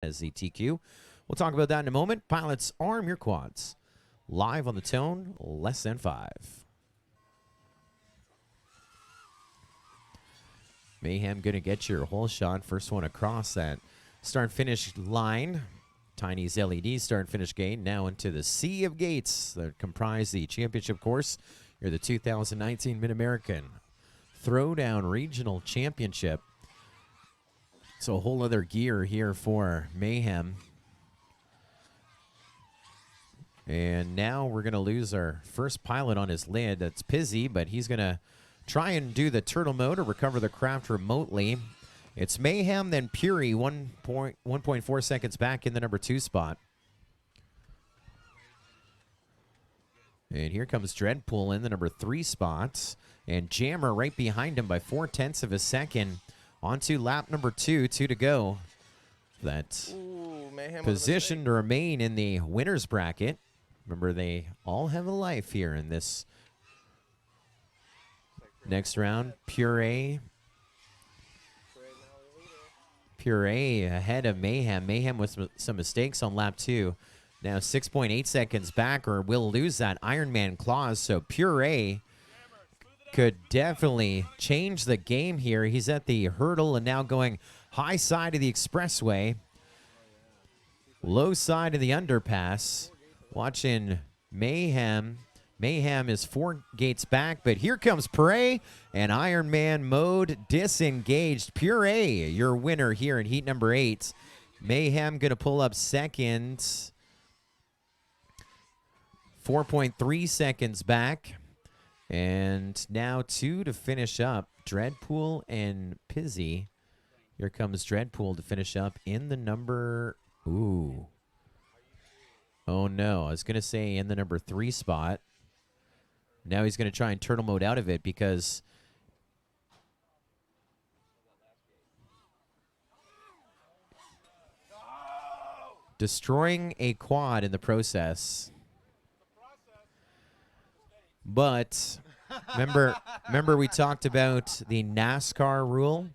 as the TQ. We'll talk about that in a moment. Pilots, arm your quads. Live on the tone, less than 5. Mayhem going to get your hole shot. First one across that start-finish line. Tiny's LED start-finish gate now into the sea of gates that comprise the championship course. You're the 2019 Mid-American Throwdown Regional Championship. So a whole other gear here for Mayhem. And now we're going to lose our first pilot on his lid. That's Pizzy, but he's going to try and do the turtle mode or recover the craft remotely. It's Mayhem, then Puri, 1.4 seconds back in the number 2 spot. And here comes Dreadpool in the number 3 spot. And Jammer right behind him by 0.4 of a second. Onto lap number 2, 2 to go. That position to remain in the winner's bracket. Remember, they all have a life here in this next round. Puree ahead of Mayhem. Mayhem with some mistakes on lap 2. Now 6.8 seconds back, or will lose that Iron Man clause. So Puree could definitely change the game here. He's at the hurdle and now going high side of the expressway. Low side of the underpass. Watching Mayhem. Mayhem is 4 gates back, but here comes Puree and Iron Man mode disengaged. Puree, your winner here in heat number 8. Mayhem going to pull up second. 4.3 seconds back. And now 2 to finish up. Dreadpool and Pizzy. Here comes Dreadpool to finish up in the number... Ooh. Oh, no. I was going to say in the number 3 spot. Now he's going to try and turtle mode out of it because... destroying a quad in the process. But remember we talked about the NASCAR rule?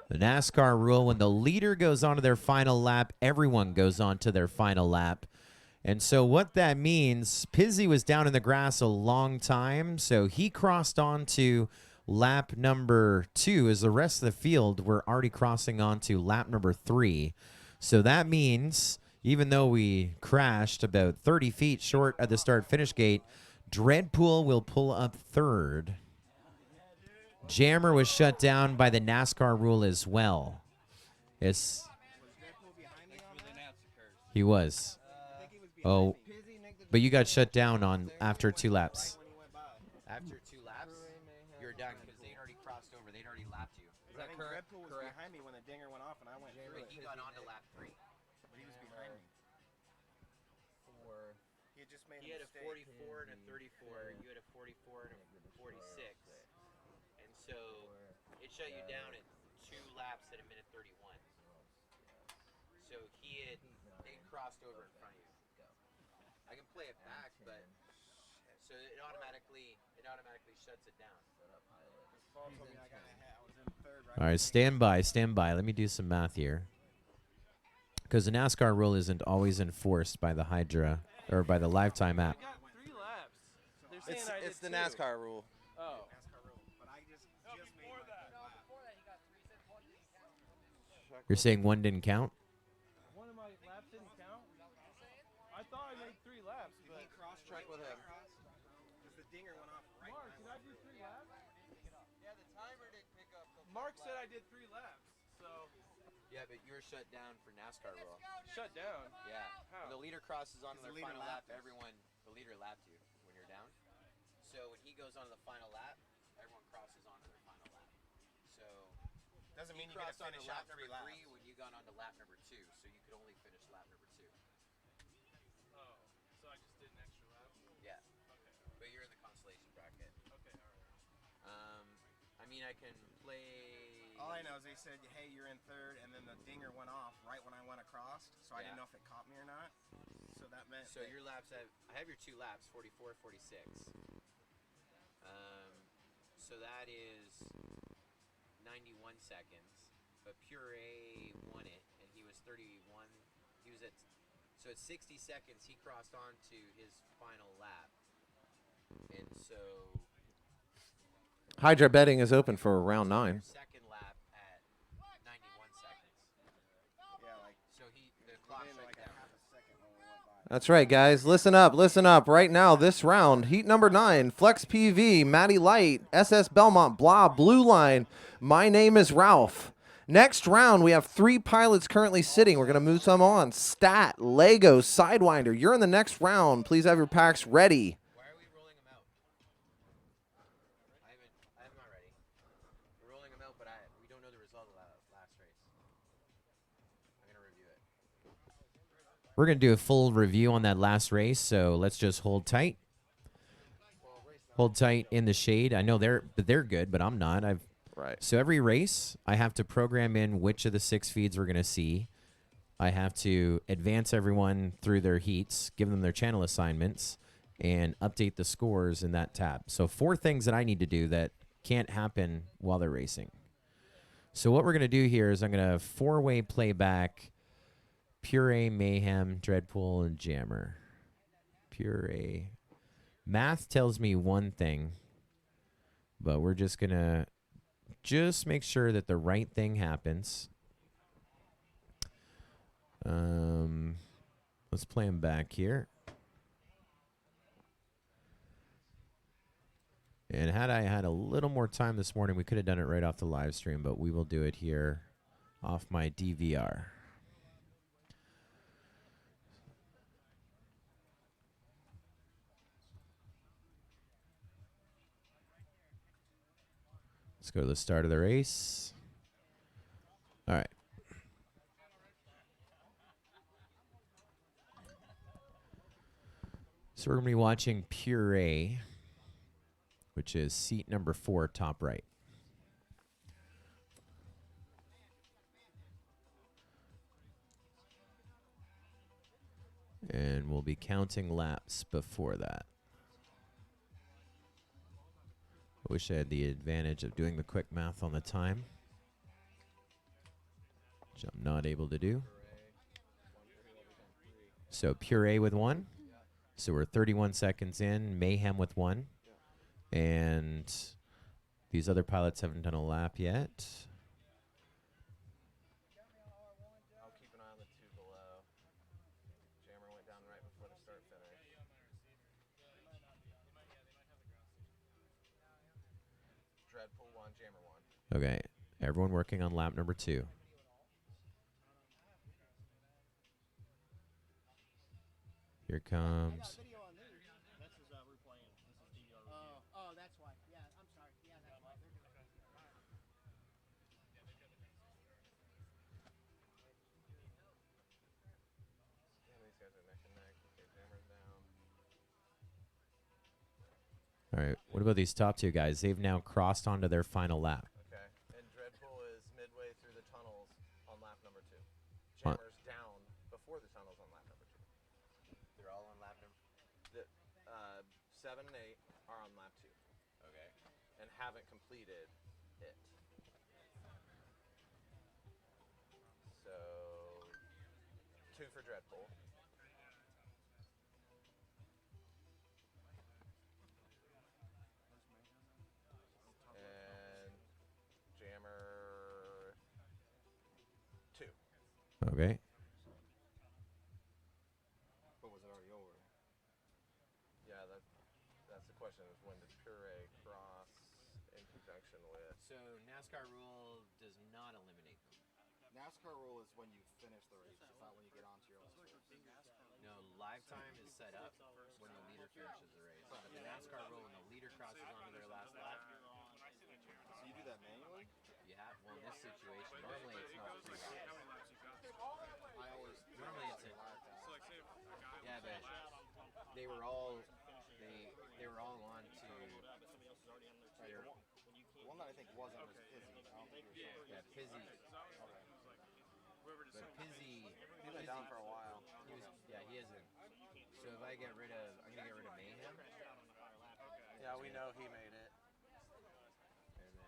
The NASCAR rule, when the leader goes on to their final lap, everyone goes on to their final lap. And so what that means, Pizzy was down in the grass a long time, so he crossed on to lap number 2 as the rest of the field were already crossing on to lap number 3. So that means, even though we crashed about 30 feet short of the start-finish gate, Dreadpool will pull up 3rd. Jammer was shut down by the NASCAR rule as well. Yes. He was. Oh, but you got shut down on after 2 laps. After 2 laps, you're done because they'd already crossed over. They'd already lapped you. Is that correct? Dreadpool was behind me when the dinger went off, and I went through it. He got on to lap 3. He was behind me. He had just made He had a a 44 and a 34. You had a 44 and a 46. And so it shut you down at 2 laps at a minute 31. So they crossed over in front of you. I can play it back, but so it automatically shuts it down. All right, stand by. Let me do some math here. Because the NASCAR rule isn't always enforced by the Hydra or by the Lifetime app. I got 3 laps. It's the NASCAR rule. Oh. You're saying 1 didn't count? One of my laps didn't count? I thought I made 3 laps, but... He cross-checked with him. Because the dinger went off right Mark, did I do 3 laps? Yeah, the timer didn't pick up. Mark said I did 3 laps, so... Yeah, but you were shut down for NASCAR rule. Shut down? Yeah. How? When the leader crosses on to their the leader final lap, lapped us. the leader lapped you when you're down. So when he goes on to the final lap, everyone crosses on to their final lap. So Doesn't he mean you get to crossed on to finish lap out 3 number laps. 3 when you got on to lap number 2. So you could only finish lap number 2. Oh, so I just did an extra lap? Yeah. Okay. But you're in the consolation bracket. Okay, alright. I mean, I can play... All I know is they said, hey, you're in 3rd, and then the dinger went off right when I went across, so I didn't know if it caught me or not. So that meant... So your laps I have your 2 laps, 44, 46. So that is 91 seconds. But Puree won it, and he was 31. He was at, so at 60 seconds, he crossed on to his final lap. And so Hydra betting is open for round 9. second lap at 91 seconds. Yeah, like So the clock within shut like a down. half a second when we went by. That's right, guys. Listen up. Listen up. Right now, this round, heat number 9, Flex PV, Matty Light, SS Belmont, blah, Blue Line. My name is Ralph. Next round, we have 3 pilots currently sitting. We're going to move some on. Stat, Lego, Sidewinder. You're in the next round. Please have your packs ready. Why are we rolling them out? I'm not ready. We're rolling them out, but we don't know the result of the last race. I'm going to review it. We're going to do a full review on that last race, so let's just hold tight. Hold tight in the shade. I know they're good, but I'm not. Right. So every race, I have to program in which of the 6 feeds we're going to see. I have to advance everyone through their heats, give them their channel assignments, and update the scores in that tab. So 4 things that I need to do that can't happen while they're racing. So what we're going to do here is I'm going to 4-way playback Puree, Mayhem, Dreadpool, and Jammer. Puree. Math tells me one thing, but we're just going to make sure that the right thing happens. Let's play them back here. And had I had a little more time this morning, we could have done it right off the live stream, but we will do it here off my DVR. Let's go to the start of the race. All right. So we're going to be watching Puree, which is seat number 4, top right. And we'll be counting laps before that. I wish I had the advantage of doing the quick math on the time, which I'm not able to do. So Puree with 1. So we're 31 seconds in. Mayhem with 1. And these other pilots haven't done a lap yet. I'll keep an eye on the 2 below. Jammer went down right before the start finish. Dreadpool 1, Jammer 1. Okay. Everyone working on lap number 2. Here comes. Oh, that's why. Yeah, I'm sorry. Yeah, that's why. Yeah, these guys are neck and neck. Okay, Jammer's down. All right. What about these top 2 guys? They've now crossed onto their final lap. Okay, and Dreadpool is midway through the tunnels on lap number 2. On- Jammer's down before the tunnels on lap number 2. They're all on lap number. 7 and 8 are on lap 2. Okay. And haven't completed it. So 2 for Dreadpool. And Jammer 2. Okay. But was it already over? Yeah, that's the question, is when did Puree cross in conjunction with... So NASCAR rule does not eliminate them. NASCAR rule is when you finish the race. It's not when you get onto your own course. No, live time is set up when the leader finishes the race. But the NASCAR rule, when the leader crosses onto their last lap, So you do that manually? you have, well, in this situation, normally it's not 2 laps. I always Normally it's a, live time. yeah, but they were all on to their, The one that I think wasn't was Pizzy. I don't think he was. yeah, Pizzy. But Pizzy, He's been down for a while. he isn't. So if I'm gonna get rid of Mayhem. Yeah, we know he made it. And then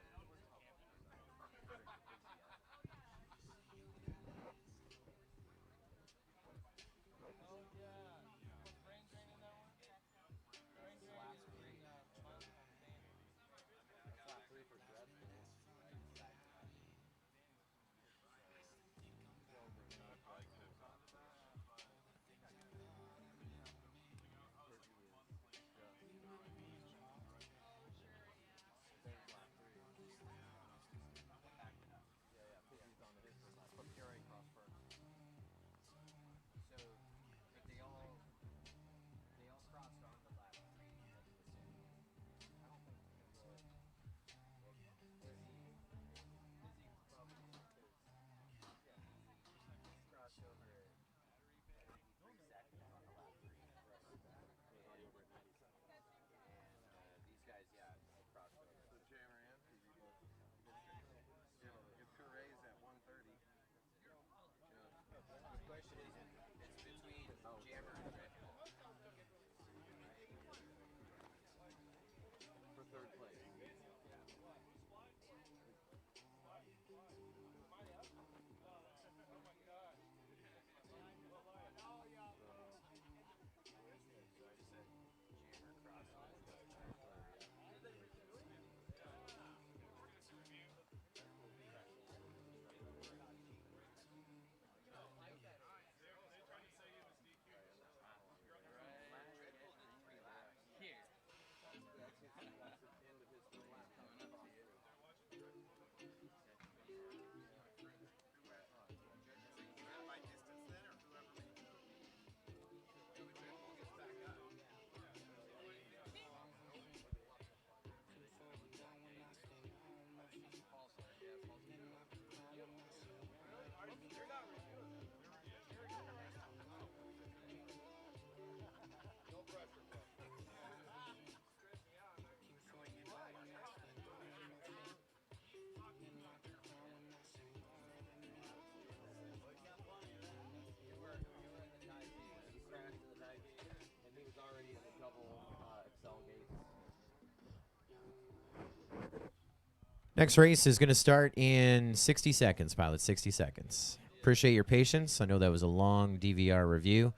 Next race is going to start in 60 seconds, pilot. 60 seconds. Appreciate your patience. I know that was a long DVR review.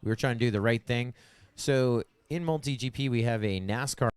We were trying to do the right thing. So in MultiGP, we have a NASCAR